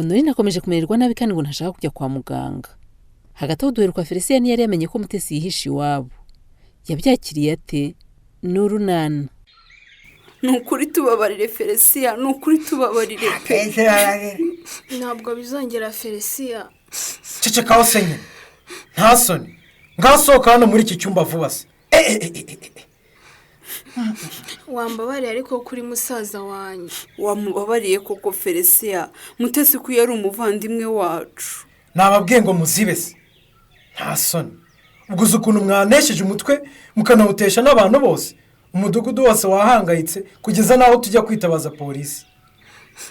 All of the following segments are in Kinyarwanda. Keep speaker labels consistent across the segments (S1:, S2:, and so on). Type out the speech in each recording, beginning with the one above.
S1: nari nakomeje kumererwa nabi kandi ngo ntashaka kujya kwa muganga. Hagati aho duheruka Felicien ntiyari yamenye ko Mutesi yihishe iwabo. Yabyakiriye ate? Nurunana.
S2: Nukuri tubabarire Felicien, nukuri tubabarire pe.
S3: Ntabwo bizongera Felicien.
S4: Cecekaho senye. Nta soni. Ngasohoka hano muri iki cyumba vuba se.
S3: Wambabariye ariko kuri musaza wanjye.
S2: Wamubabariye koko Felicien. Mutesi ko yari umuvandimwe wacu.
S4: Nababwiye ngo muzibe se. Nta soni. Ubwo ukuntu mwanesheje umutwe mukanawutesha n'abantu bose. Umudugudu wose wahangayitse kugeza naho tujya kwitabaza polisi.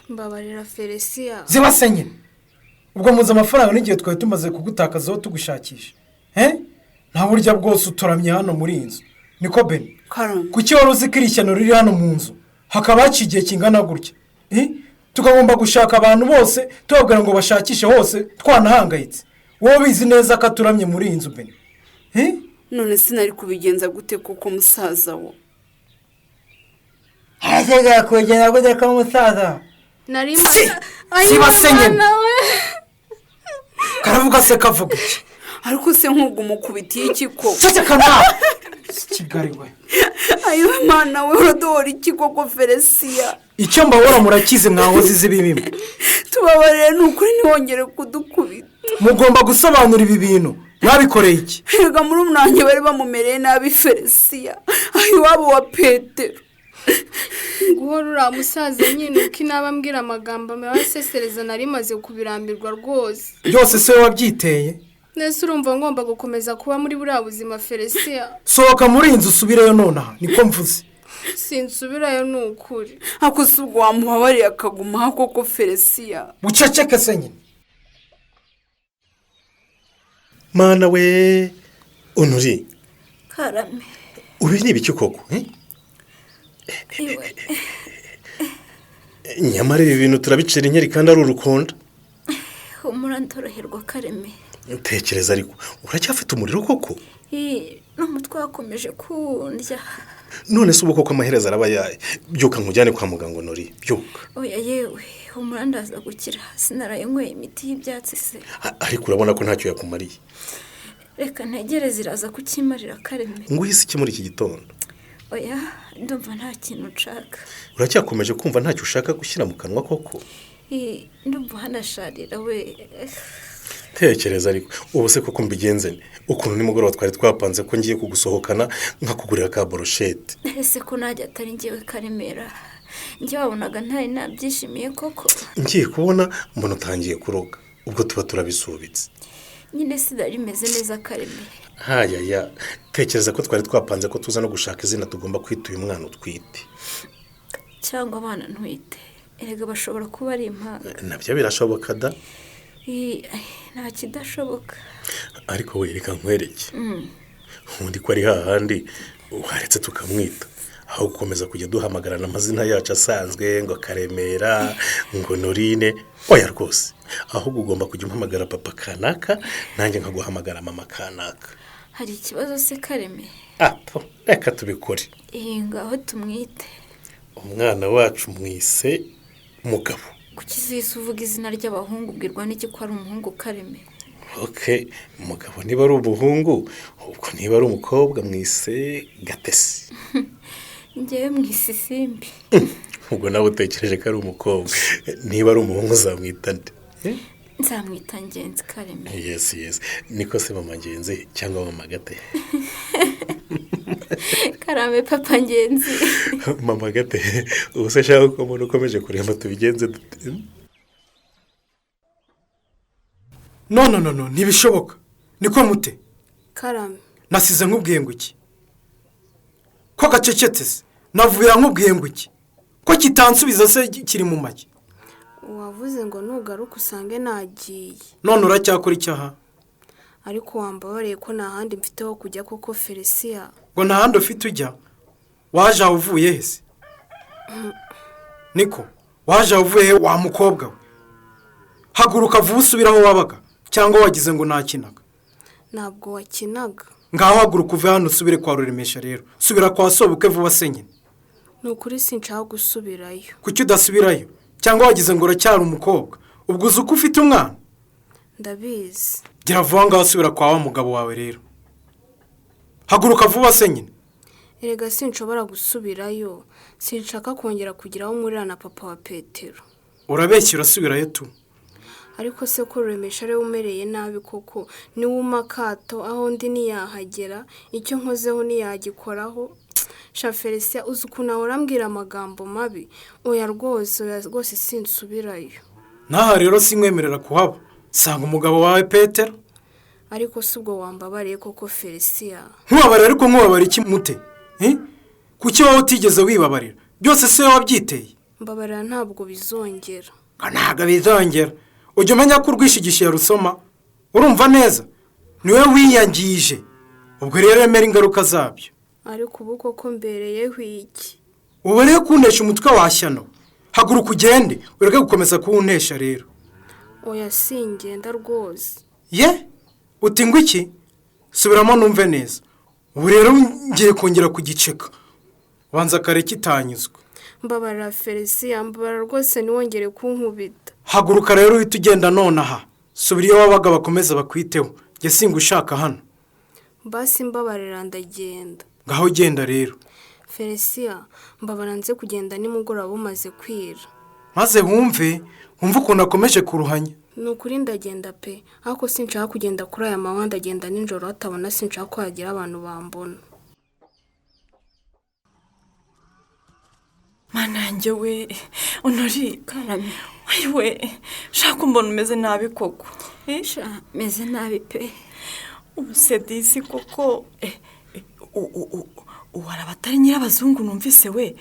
S3: Mbabarira Felicien.
S4: Zibasenye. Ubwo muza amafaranga n'igihe twari tumaze kugutakazaho tugushakisha. Nta burya bwose utoramye hano muri inzu. Niko Beni. Kuki wari uzi ko iri shyano riri hano mu nzu hakaba haciye kingana gutya? Tukagomba gushaka abantu bose tubabwira ngo bashakishe hose twanahangayitse. Wowe bizi neza ko aturamye muri inzu Beni.
S2: None sinari kubigenza gute kuko musaza wo.
S5: Hajyaga kugenda gute ko musaza?
S3: Narima.
S4: Sibasenye. Karavuga se kavuga iki?
S2: Ariko se nk'ubwo umukubitiye iki ko?
S4: Ceceka na. Kigali we.
S2: Ayo mana we uradora iki koko Felicien?
S4: Icyo mbabora murakize mwahoze zibibimwe.
S2: Tubabarire nukuri ntihongere kudukubita.
S4: Mugomba gusobanura ibi bintu. Mwabikoreye iki?
S2: Hega muri umwanjye bari bamumereye nabi Felicien. Ayo wabo wa Petero.
S3: Guhora ura musaza nyine uko inabambwira amagambo mebasesereza nari maze kubirambirwa rwose.
S4: Byose se wabyiteye?
S3: Nese urumva ngomba gukomeza kuba muri buriya buzima Felicien.
S4: Sohoka muri inzu usubireyo nonaha niko mvuze.
S3: Sinsubirayo nukuri.
S2: Ako subwo wamuhabariye akaguma koko Felicien.
S4: Buceceke se nyine.
S6: Mana we Honori.
S7: Karame.
S6: Ubi ni ibiki koko? Nyamara ibi bintu turabicira inkeri kandi ari urukonda.
S7: Umurandoroherwa Karame.
S6: Utekereza ariko uracyafite umuriro koko?
S7: N'umutwe wakomeje kundya.
S6: None se ubu koko amaherezo arabayaye. Byuka nkujyane kwa muganga Honori. Byuka.
S7: Oya yewe umurandaza gukira sinaraye nkwe imiti y'ibyatsi se.
S6: Ariko urabona ko ntacyo yakumariye.
S7: Reka ntegereze iraza kukimarira Karame.
S6: Nguhise iki muri iki gitondo?
S7: Oya ndumva nta kintu nshaka.
S6: Uracyakomeje kumva ntacyo ushaka gushyira mu kanwa koko?
S7: Ndumva hanasharira we.
S6: Tekereza ariko ubu se koko mbigenze ukuntu nimugoroba twari twapanze ko ngiye kugusohokana nkakugurira ka brochette.
S7: Ese ko najya atari ngiye Karemera. Njye wabonaga ntari nabyishimiye koko.
S6: Ngiye kubona mbona utangiye kuroga. Ubwo tuba turabisubitse.
S7: Nyine sidari meze neza Kareme.
S6: Hayaya tekereza ko twari twapanze ko tuza no gushaka izina tugomba kwita uyu mwana utwite.
S7: Cyangwa abana ntwite. Erega bashobora kuba ari impanga.
S6: Nabyo birashoboka da.
S7: Nta kidashoboka.
S6: Ariko we reka nkwereke. Undi ko ari hahandi waretse tukamwita. Aho gukomeza kujya duhamagarana amazina yacu asanzwe ngo Karemera ngo Norine. Oya rwose. Ahubwo ugomba kujya umpamagara papa kanaka nanjye nkaguhamagara mama kanaka.
S7: Hari ikibazo se Kareme?
S6: Reka tubikore.
S7: Ngaho tumwite.
S6: Umwana wacu mwise Mugabo.
S7: Kuki zise uvuga izina ry'abahungu ubwirwa n'iki ko ari umuhungu Kareme?
S6: Mugabo niba ari umuhungu ubwo niba ari umukobwa mwise Gatesi.
S7: Njyewe mwise Simbi.
S6: Ubwo nawe utekereje ko ari umukobwa. Niba ari umuhungu uzamwita nde?
S7: Nzamwita Ngenzi Kareme.
S6: Yes. Niko se mama Ngenzi cyangwa mama Gate?
S7: Karame papa Ngenzi.
S6: Mama Gate, ubu se shaka ko umuntu ukomeje kurema tubigenze dute?
S4: No, ntibishoboka. Niko mute?
S3: Karame.
S4: Nasize nkubwiye ngo iki? Ko gacecetse se? Navubira nkubwiye ngo iki? Ko kitansubiza se kiri mu make?
S3: Wavuze ngo nugaruka usange nagiye.
S4: None uracyakora icyaha?
S3: Ariko wambabariye ko nta handi mfiteho kujya koko Felicien.
S4: Ngo nta handi ufite ujya? Waje uvuye he se? Niko, waje uvuye he wa mukobwa we? Haguruka vuba usubiraho wabaga cyangwa wagize ngo nakinaga?
S3: Ntabwo wakinaga.
S4: Ngaho haguruka uve hano usubire kwa Ruremesha rero. Subira kwa Sobuke vuba senyine.
S3: Nukuri sinshaka gusubirayo.
S4: Kuki udasubirayo? Cyangwa wagize ngo uracyari umukobwa? ubwo uzi uko ufite umwana?
S3: ndabizi.
S4: gira vuba ngaho usubira kwa wa mugabo wawe rero. Haguruka vuba se nyine.
S3: Erega sinshobora gusubirayo, sinshaka kongera kugira aho murira na papa wa Petero.
S4: Urabeshya urasubirayo tu.
S3: Ariko se ko Ruremesha ari umereye nabi koko, ni wuma kato aho ndi niyahagera, icyo nkozeho niyagikoraho. Sha Felicien uzi ukuntu ahora ambwira amagambo mabi, oya rwose sinsubirayo.
S4: Naha rero sinkwemerera kuhaba, sanga umugabo wawe Petero.
S3: Ariko si ubwo wambabariye koko Felicien.
S4: Nkubabarira ariko nkubabara iki mute? Kuki wowe utigeze wibabarira? Byose se wabyiteye?
S3: Mbabarira ntabwo bizongera.
S4: Ntabwo bizongera. Ujya umenya ko urwishigishiye rusoma? Urumva neza? Niwe wiyangije. Ubwo rero emera ingaruka zabyo.
S3: Ariko ubu koko mbereyeho iki?
S4: Ubu rero kuntesha umutwe washyano. Haguruka ugende, ureke gukomeza kuwuntesha rero.
S3: Oya singenda rwose.
S4: Ye? Uti ngo iki? Subiramo numve neza. Ubu rero ngiye kongera kugiceka. Wanza kare kitanyuzwe.
S3: Mbabarira Felicien, mbabarira rwose niwongere kunkubita.
S4: Haguruka rero uhita ugenda nonaha. Subira iyo wabaga bakomeza bakwiteho. Jye singushaka hano.
S3: Basi mbabarira ndagenda.
S4: Ngaho ugenda rero.
S3: Felicien, mbabarira nze kugenda nimugoroba bumaze kwira.
S4: Maze wumve ukuntu akomeje kuruhanya.
S3: Nukuri ndagenda pe, ariko sinshaka kugenda kuri aya manywa, ndagenda nijoro hatabona, sinshaka ko hagira abantu bambona.
S8: Mana yanjye we, Honori, karame. We, shaka umbona umeze nabi koko.
S7: Meze nabi pe.
S8: Ubuse disi koko. Uwara batari nyirabazungu numvise we.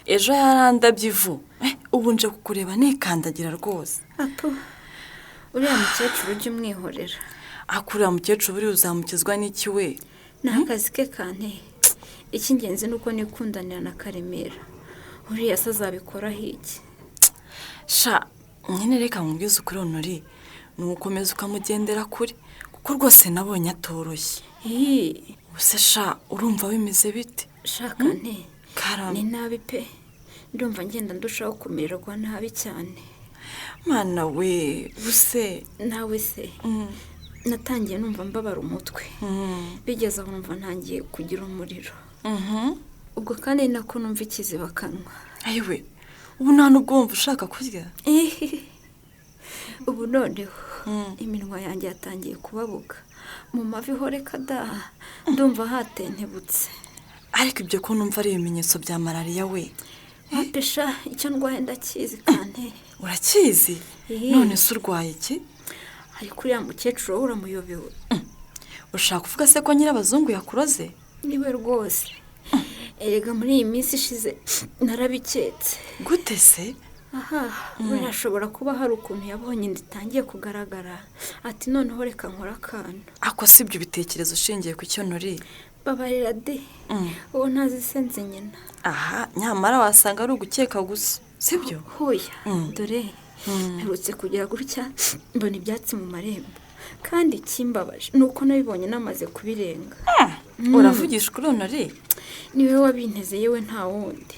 S8: Ejo yarandabye ivu. Ubu nje kukureba nikandagira rwose.
S7: Apo. Uriya mukecuru ujye umwihorera.
S8: Akuriya mukecuru buri uzamukizwa n'iki we?
S7: Ni akazi ke kante. Icy'ingenzi ni uko nikundanira na Karemera. Uriya se azabikoraho iki?
S8: Sha, nyine reka nkubwize ukuri Honori. Ni ugukomeza ukamugendera kure. Kuko rwose nabonye atoroshye. Ubuse sha, urumva bimeze bite?
S7: Shaka nte.
S8: Karame.
S7: Ni nabi pe. Ndumva ngenda ndushaho kumererwa nabi cyane.
S8: Mana we, buse
S7: nawe se. Natangiye numva mbabara umutwe. Bigeze aho numva ntangiye kugira umuriro. Ubwo kandi nako numva ikiziba kanwa.
S8: Ayiwe, ubu nta nubwo wumva ushaka kurya?
S7: Ubu noneho iminwa yanjye yatangiye kubabuka. Mu mavi horeka da, ndumva hatentebutse.
S8: Ariko ibyo ko numva ari ibimenyetso bya malariya we.
S7: Pesha, icyo ndwaye ndakizi kandi.
S8: Urakizi? None se urwaye iki?
S7: Ariko uriya mukecuru uramuyobewe.
S8: Ushaka kuvuga se ko nyirabazungu yakuroze?
S7: Niwe rwose. Erega muri iyi minsi ishize narabiketse.
S8: Gute se?
S7: Birashobora kuba hari ukuntu yabonye nditangiye kugaragara. Ati noneho reka nkora akantu.
S8: Ako si ibyo bitekerezo ushingiye ku cyo Honori?
S7: Babarira de. Uwo ntazi senze nyina.
S8: Nyamara wasanga ari ugukeka gusa. Sibyo?
S7: Hoya. Dore. Mperutse kugira gutya mbona ibyatsi mu marembo. Kandi ikimbabaje nuko nabibonye namaze kubirenga.
S8: Uravugisha kuri Honori?
S7: Niwe wabinteze yewe nta wundi.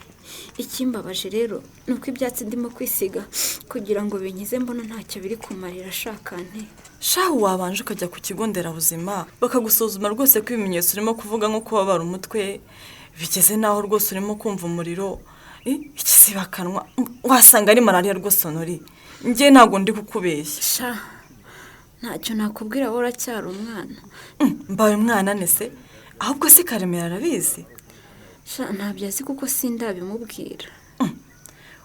S7: Ikimbabaje rero nuko ibyatsi ndimo kwisiga kugira ngo binyize mbona ntacyo biri kumarira ashaka nte.
S8: Shahu wabanje ukajya ku kigo nderabuzima bakagusuzuma rwose ko ibimenyetso urimo kuvuga nko kubabara umutwe bigeze naho rwose urimo kumva umuriro ikiziba kanwa wasanga ari malariya rwose Honori. Njye ntago ndi kukubeshya.
S7: Ntacyo nakubwira wowe uracyari umwana.
S8: Mbaye umwana nese ahubwo se Karemera arabizi?
S7: Ntabyo azi kuko sindabimubwira.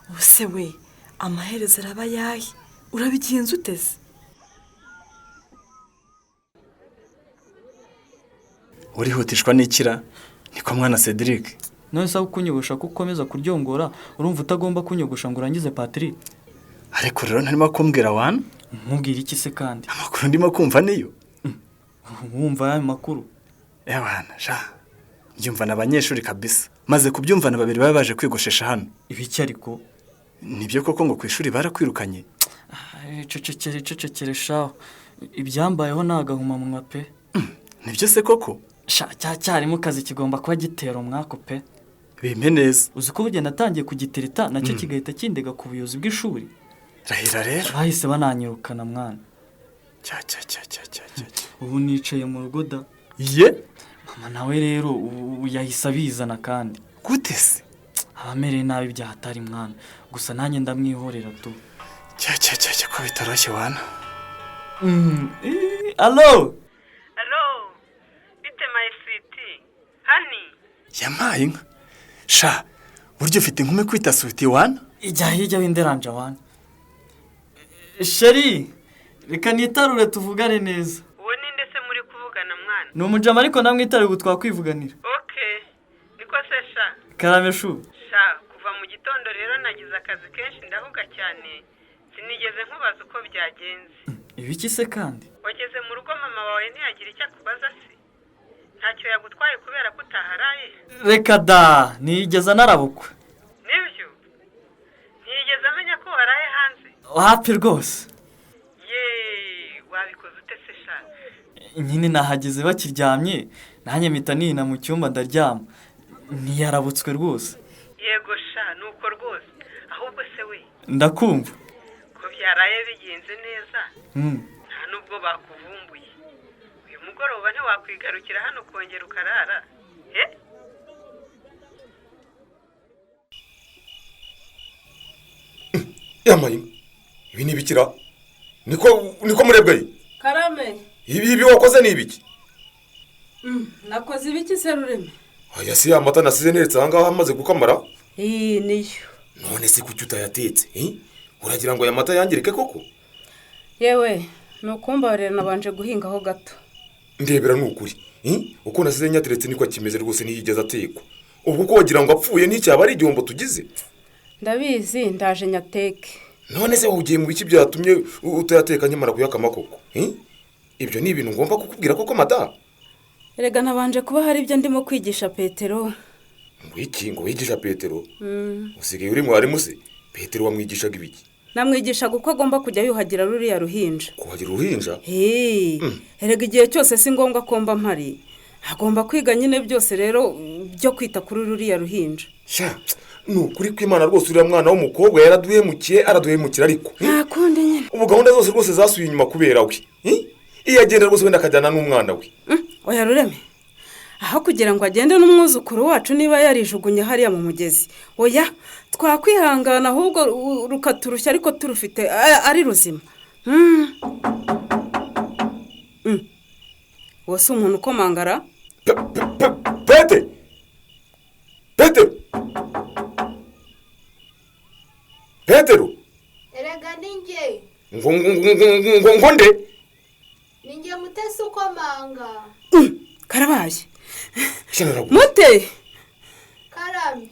S8: Ubuse we amaherezo araba yahe? Urabigenza uteze?
S9: Urihutishwa n'ikira niko mwana Cedric.
S10: None se kunyogosha ko ukomeza kuryongora urumva utagomba kunyogosha ngo urangize Patrick.
S9: Ariko rero ntarimo kumbwira wana?
S10: Nkubwira iki se kandi?
S9: Amakuru ndimo kumva niyo.
S10: Wumva aya makuru?
S9: Wana sha. Yumva n'abanyeshuri kabisa. Maze kubyumva na babiri baje kwigoshesha hano.
S10: Ibiki ariko?
S9: Nibyo koko ngo kwishuri barakwirukanye.
S10: Cecekere shaho. Ibyambayeho nagahuma munwa pe.
S9: Nibyo se koko?
S10: Sha cyari mu kazi kigomba kuba gitera umwako pe.
S9: Bime neza.
S10: Uzi ko bugenda atangiye kugitirita nacyo kigahita kindega ku buyobozi bw'ishuri.
S9: rahira rero
S10: bahise bananyirukana mwana.
S9: cya
S10: Ubu nicaye mu rugo da.
S9: ye
S10: Mama nawe rero ubu yahise abizana kandi.
S9: gute se
S10: Abamereye nabi byahatari mwana. Gusa nanjye ndamwihorera tu.
S9: cya ko bitoroshye wana.
S10: Allo.
S11: Bite my sweetie? Hani?
S9: Yampaye inka. Sha, buryo ufite inkume kwita sweetie wana?
S10: Ijya hirya w'inderanja wana. Sheri, reka nitarure tuvugane neza.
S11: Uwo ninde se muri kuvugana mwana?
S10: Ni umujama ariko namwitare ubu twakwivuganira.
S11: Okay. Niko se sha?
S10: Karameshu.
S11: Sha, kuva mu gitondo rero nagize akazi kenshi ndahuga cyane. Sinigeze nkubaza uko byagenze.
S10: Ibiki se kandi?
S11: Wageze mu rugo mama wawe ntiyagira icyo akubaza se? Ntacyo yagutwaye kubera ko utaharaye?
S10: Reka da, nigeza narabukwe.
S11: Nibyo? Ntiyigeze amenya ko waraye hanze?
S10: Happy rwose.
S11: Wabikoze ute se sha?
S10: Nyine nahageze bakiryamye, nanjye mpita nina mu cyumba ndaryama. Ntiyarabutswe rwose.
S11: Yego sha, nuko rwose. Ahubwo se we?
S10: Ndakumva.
S11: Ko byaraye bigenze neza. Nta nubwo bakuvumbuye. Uyu mugoroba ntiwakwigarukira hano kongera ukarara.
S12: Yamaye. Ibi ni bikira. Niko murebwe.
S13: Karame.
S12: Ibi wakoze ni ibiki?
S13: Nakoze ibiki se Rureme?
S12: Aya si amata nasize neretse ahangaha amaze gukamara?
S13: Niyo.
S12: None se kuki utayatetse? Uragira ngo aya mata yangirike koko?
S13: Yewe, nukumbarira nabanje guhingaho gato.
S12: Ndebera nukuri. Uko nasize nyateretse niko kimeze rwose niyigeza atekwa. Ubwo ko wagira ngo apfuye n'icyaba ari igihombo tugize?
S13: Ndabizi ndaje nyateke.
S12: None se ugiye mu biki byatumye utayateka nyamara kuyakama koko? Ibyo ni ibintu ngomba kukubwira koko mada.
S13: Erega nabanje kuba hari ibyo ndimo kwigisha Petero.
S12: Wiki ngo wigisha Petero? Usigaye uri mwarimu se? Petero wamwigishaga ibiki?
S13: Namwigishaga uko agomba kujya yuhagira ruriya ruhinja.
S12: Kuhagira uruhinja?
S13: Erega igihe cyose si ngombwa ko mba mpari. Agomba kwiga nyine byose rero byo kwita kuri ruriya ruhinja.
S12: Sha, nukuri kw'Imana rwose uriya mwana w'umukobwa yaraduhemukiye araduhemukira ariko.
S13: Nakundi nyine.
S12: Ubu gahunda zose rwose zasuye inyuma kubera we. Iyo agenda rwose wenda akajyana n'umwana we.
S13: Oya Rureme. Aho kugira ngo agende n'umwuzukuru wacu niba yarijugunye hariya mu mugezi. Oya, twakwihangana ahubwo rukaturushya ariko turufite ari ruzima. Wose umuntu ukomangara?
S12: Pete! Petero!
S3: Erega ninjye.
S12: Ngo nde?
S3: Ninjye mutesi ukomanga.
S13: Karabaye.
S12: Shanarabu.
S13: Mute!
S3: Karame.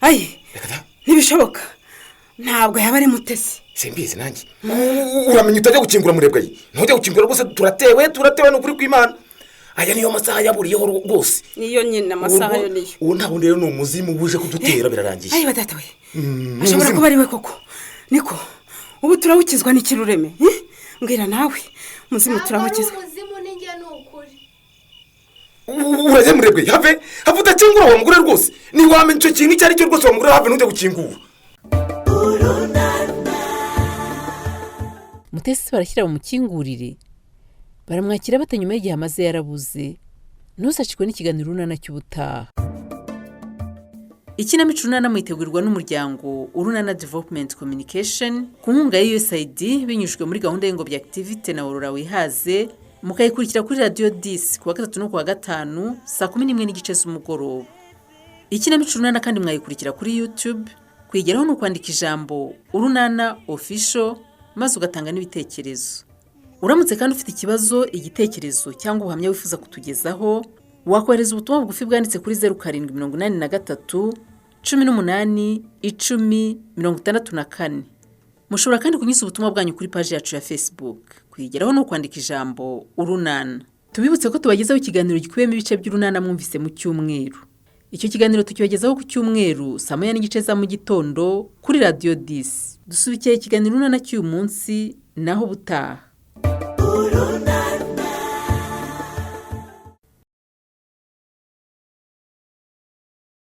S13: Ayi. Ntibishoboka. Ntabwo yaba ari mutesi.
S12: Simbizi nanjye. Uramenye utajya gukingura murebwa yi. Ntujya gukingura rwose turatewe n'ukuri kw'Imana. Aya niyo masaha yaburiyeho rwose.
S13: Niyo nyine amasaha yo niyo.
S12: Uwo ntabwo rero ni umuzimu buje kudutera birarangiye.
S13: Ayi badata we. Ashobora kuba ari we koko. Niko. Ubu turawukizwa n'ikirureme. Mbwira nawe. Muzimu turawukizwa.
S3: Umuzimu ninjye nukuri.
S12: Uraje murebwe have udakingura wa mugore rwose. Ni wamenye icyo kintu icyo ari cyo rwose wa mugore have ntujya gukingura.
S1: Mutesi barashyira mu mukingurire. Baramwakira bate nyuma y'igihe amaze yarabuze. Ntusacikwe n'ikiganiro Urunana cy'ubutaha. Ikinamico Urunana mwitegurirwa n'umuryango Urunana Development Communication ku nkunga ya USAID binyujijwe muri gahunda y'ingobyi activity na Aurora Wihaze, mukayikurikira kuri Radio 10 kuwa 3 no kuwa 5 saa 11:30 z'umugoroba. Ikinamico Urunana kandi mwayikurikira kuri YouTube, kwigeraho no kwandika ijambo Urunana Official maze ugatanga n'ibitekerezo. Uramutse kandi ufite ikibazo, igitekerezo cyangwa ubuhamya wifuza kutugezaho, wakohereza ubutumwa bugufi bwanditse kuri 0783 18 10 64. Mushobora kandi kunyuza ubutumwa bwanyu kuri page yacu ya Facebook, kwigeraho no kwandika ijambo Urunana. Tubibutse ko tubagezaho ikiganiro gikubiyemo ibice by'Urunana mwumvise mu cyumweru. Icyo kiganiro tukibagezaho ku cyumweru saa 9:30 za mu gitondo kuri Radio 10. Dusubikiye ikiganiro Urunana cy'uyu munsi naho butaha.